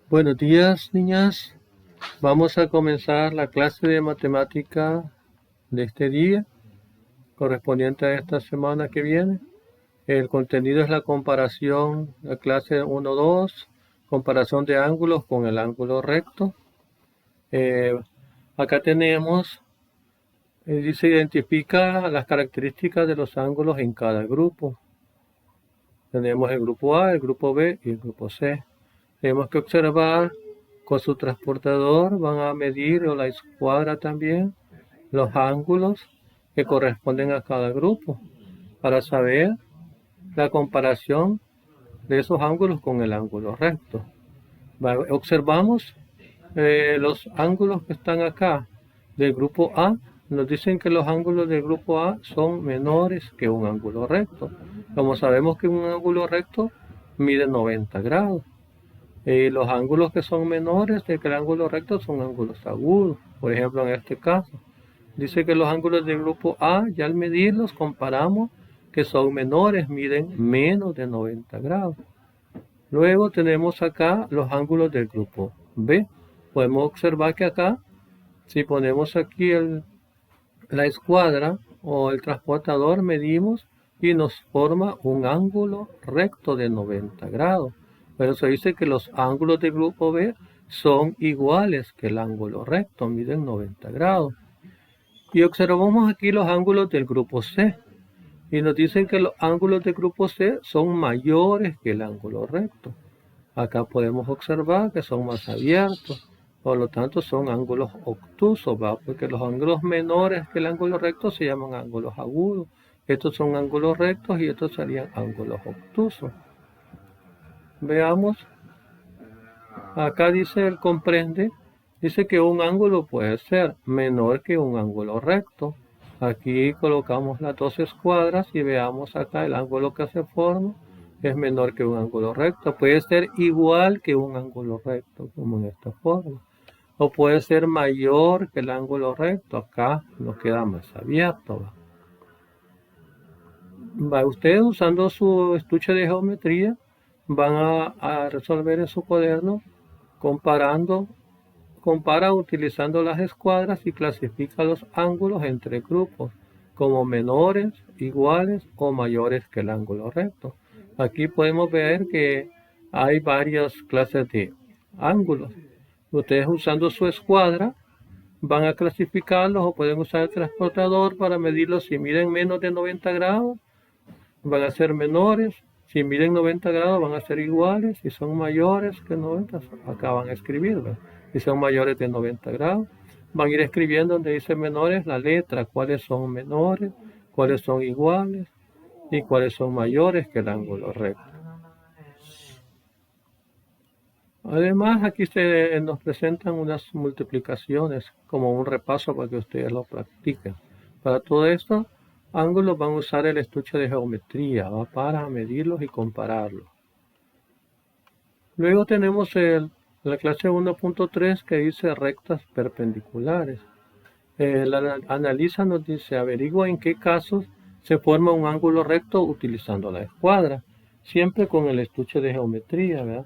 Buenos días, niñas. Vamos a comenzar la clase de matemática de este día, correspondiente a esta semana que viene. El contenido es la comparación, la clase 1-2, comparación de ángulos con el ángulo recto. Eh, Acá tenemos, dice, identifica las características de los ángulos en cada grupo. Tenemos el grupo A, el grupo B y el grupo C. Tenemos que observar con su transportador, van a medir o la escuadra también los ángulos que corresponden a cada grupo para saber la comparación de esos ángulos con el ángulo recto. Observamos los ángulos que están acá del grupo A. Nos dicen que los ángulos del grupo A son menores que un ángulo recto. Como sabemos que un ángulo recto mide 90 grados. Los ángulos que son menores que el ángulo recto son ángulos agudos. Por ejemplo, en este caso, dice que los ángulos del grupo A, ya al medirlos, comparamos que son menores, miden menos de 90 grados. Luego tenemos acá los ángulos del grupo B. Podemos observar que acá, si ponemos aquí la escuadra o el transportador, medimos y nos forma un ángulo recto de 90 grados. Pero se dice que los ángulos del grupo B son iguales que el ángulo recto, miden 90 grados. Y observamos aquí los ángulos del grupo C. Y nos dicen que los ángulos del grupo C son mayores que el ángulo recto. Acá podemos observar que son más abiertos, por lo tanto son ángulos obtusos, ¿va? Porque los ángulos menores que el ángulo recto se llaman ángulos agudos. Estos son ángulos rectos y estos serían ángulos obtusos. Veamos, acá dice el comprende, dice que un ángulo puede ser menor que un ángulo recto. Aquí colocamos las dos escuadras y veamos acá el ángulo que se forma es menor que un ángulo recto. Puede ser igual que un ángulo recto, como en esta forma. O puede ser mayor que el ángulo recto. Acá nos queda más abierto. Ustedes usando su estuche de geometría van a resolver en su cuaderno comparando, compara utilizando las escuadras y clasifica los ángulos entre grupos como menores, iguales o mayores que el ángulo recto. Aquí podemos ver que hay varias clases de ángulos. Ustedes usando su escuadra van a clasificarlos o pueden usar el transportador para medirlos. Si miden menos de 90 grados, van a ser menores. Si miden 90 grados, van a ser iguales. Si son mayores que 90, acá van a escribirlo. Si son mayores de 90 grados, van a ir escribiendo donde dice menores la letra, cuáles son menores, cuáles son iguales y cuáles son mayores que el ángulo recto. Además, aquí nos presentan unas multiplicaciones como un repaso para que ustedes lo practiquen. Para todo esto, ángulos van a usar el estuche de geometría, ¿va? Para medirlos y compararlos. Luego tenemos la clase 1.3 que dice rectas perpendiculares. La analiza nos dice, averigua en qué casos se forma un ángulo recto utilizando la escuadra, siempre con el estuche de geometría, ¿verdad?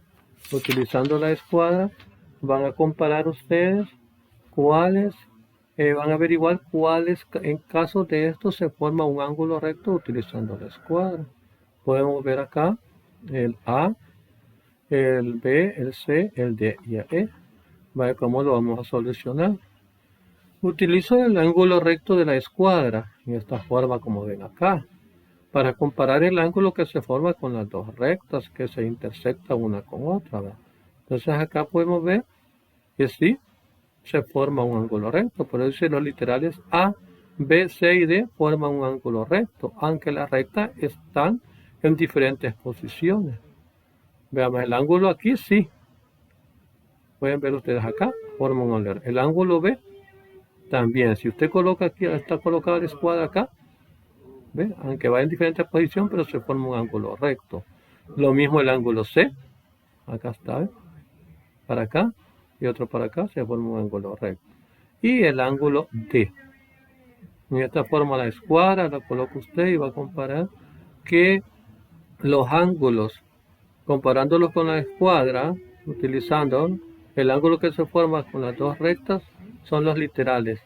Utilizando la escuadra, van a comparar ustedes cuáles, van a averiguar cuáles, en caso de esto, se forma un ángulo recto utilizando la escuadra. Podemos ver acá el A, el B, el C, el D y el E. ¿Vale? ¿Cómo lo vamos a solucionar? Utilizo el ángulo recto de la escuadra, en esta forma como ven acá, para comparar el ángulo que se forma con las dos rectas que se intersectan una con otra, ¿verdad? Entonces acá podemos ver que sí, se forma un ángulo recto. Por eso los literales A, B, C y D forman un ángulo recto, aunque las rectas están en diferentes posiciones. Veamos, el ángulo aquí sí, pueden ver ustedes acá, forma un ángulo. El ángulo B también, si usted coloca aquí, está colocada la escuadra acá, ¿ve? Aunque va en diferentes posiciones, pero se forma un ángulo recto. Lo mismo el ángulo C, acá está, ¿ve? Para acá y otro para acá, se forma un ángulo recto. Y el ángulo D. En esta forma la escuadra la coloca usted y va a comparar que los ángulos, comparándolos con la escuadra, utilizando el ángulo que se forma con las dos rectas son los literales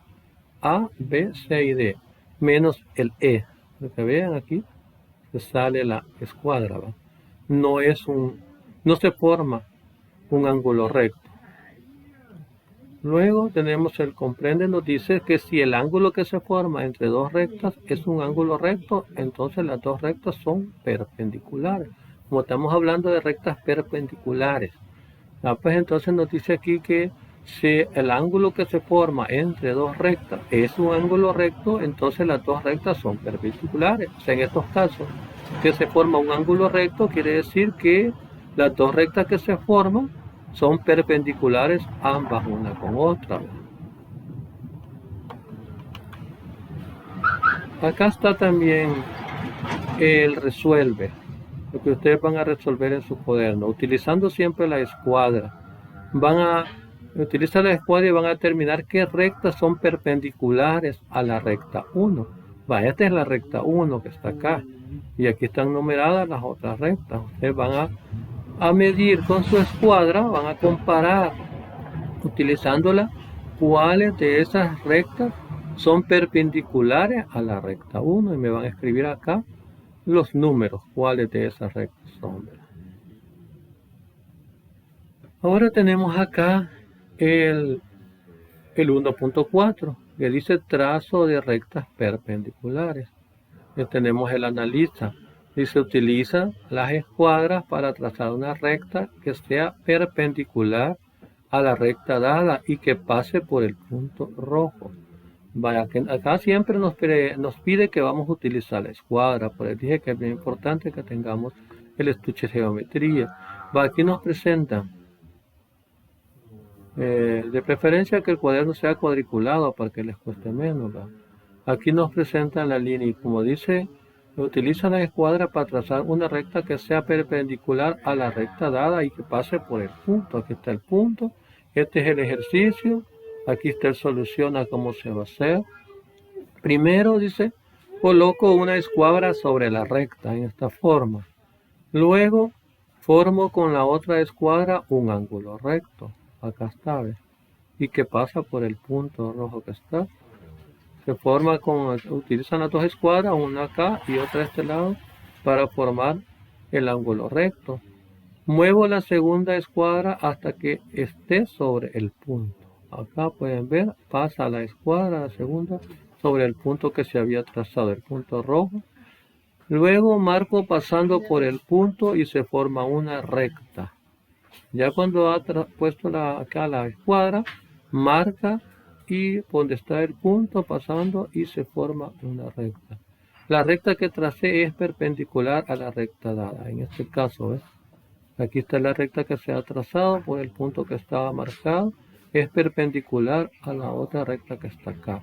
A, B, C y D, menos el E. Lo que vean aquí, se sale la escuadra, ¿va? No se forma un ángulo recto. Luego tenemos el comprende, nos dice que si el ángulo que se forma entre dos rectas es un ángulo recto, entonces las dos rectas son perpendiculares. Como estamos hablando de rectas perpendiculares, pues entonces nos dice aquí que si el ángulo que se forma entre dos rectas es un ángulo recto, entonces las dos rectas son perpendiculares. O sea, en estos casos que se forma un ángulo recto, quiere decir que las dos rectas que se forman son perpendiculares ambas una con otra. Acá está también el resuelve, lo que ustedes van a resolver en su cuaderno, utilizando siempre la escuadra. Van a utilizar la escuadra y van a determinar qué rectas son perpendiculares a la recta 1. Esta es la recta 1 que está acá, y aquí están numeradas las otras rectas. Ustedes van a medir con su escuadra, van a comparar utilizándola cuáles de esas rectas son perpendiculares a la recta 1 y me van a escribir acá los números, cuáles de esas rectas son. Ahora tenemos acá el 1.4 que dice trazo de rectas perpendiculares. Y tenemos el analiza. Dice utiliza las escuadras para trazar una recta que sea perpendicular a la recta dada y que pase por el punto rojo. Vaya, que acá siempre nos pide que vamos a utilizar la escuadra, por eso dije que es bien importante que tengamos el estuche de geometría. Aquí nos presenta, de preferencia que el cuaderno sea cuadriculado para que les cueste menos. Aquí nos presenta la línea y como dice, utiliza la escuadra para trazar una recta que sea perpendicular a la recta dada y que pase por el punto. Aquí está el punto, este es el ejercicio, aquí está el soluciona cómo se va a hacer. Primero dice, coloco una escuadra sobre la recta en esta forma. Luego formo con la otra escuadra un ángulo recto. Acá está, ¿ves? Y que pasa por el punto rojo que está. Se forma utilizan las dos escuadras, una acá y otra a este lado, para formar el ángulo recto. Muevo la segunda escuadra hasta que esté sobre el punto. Acá pueden ver, pasa la escuadra, la segunda, sobre el punto que se había trazado, el punto rojo. Luego marco pasando por el punto y se forma una recta. Ya cuando ha puesto acá la escuadra, marca y donde está el punto pasando y se forma una recta. La recta que tracé es perpendicular a la recta dada. En este caso, ¿ves? Aquí está la recta que se ha trazado por el punto que estaba marcado. Es perpendicular a la otra recta que está acá.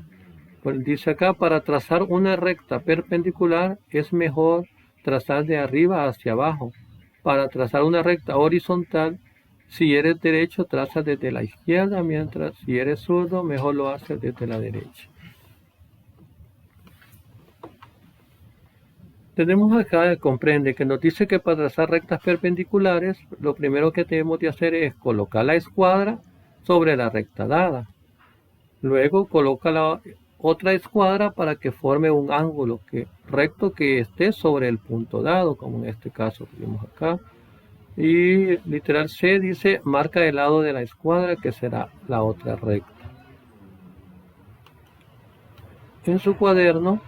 Pues dice acá, para trazar una recta perpendicular es mejor trazar de arriba hacia abajo. Para trazar una recta horizontal, si eres derecho, traza desde la izquierda, mientras si eres zurdo, mejor lo haces desde la derecha. Tenemos acá, comprende, que nos dice que para trazar rectas perpendiculares, lo primero que tenemos de hacer es colocar la escuadra sobre la recta dada. Luego coloca la otra escuadra para que forme un ángulo recto que esté sobre el punto dado, como en este caso que vimos acá. Y literal C dice, marca el lado de la escuadra que será la otra recta. En su cuaderno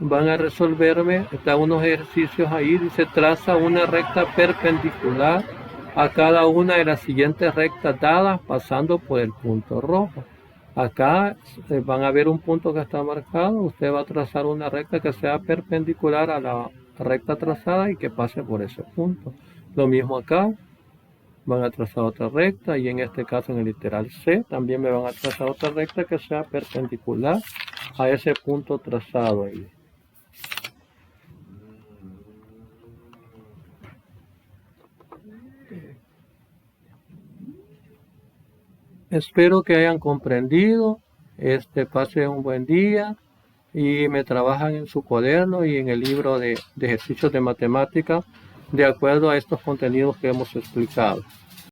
van a resolverme, están unos ejercicios ahí, dice traza una recta perpendicular a cada una de las siguientes rectas dadas pasando por el punto rojo. Acá van a ver un punto que está marcado, usted va a trazar una recta que sea perpendicular a la recta trazada y que pase por ese punto. Lo mismo acá, van a trazar otra recta y en este caso en el literal C también me van a trazar otra recta que sea perpendicular a ese punto trazado ahí. Espero que hayan comprendido, pasen un buen día y me trabajan en su cuaderno y en el libro de ejercicios de matemática de acuerdo a estos contenidos que hemos explicado.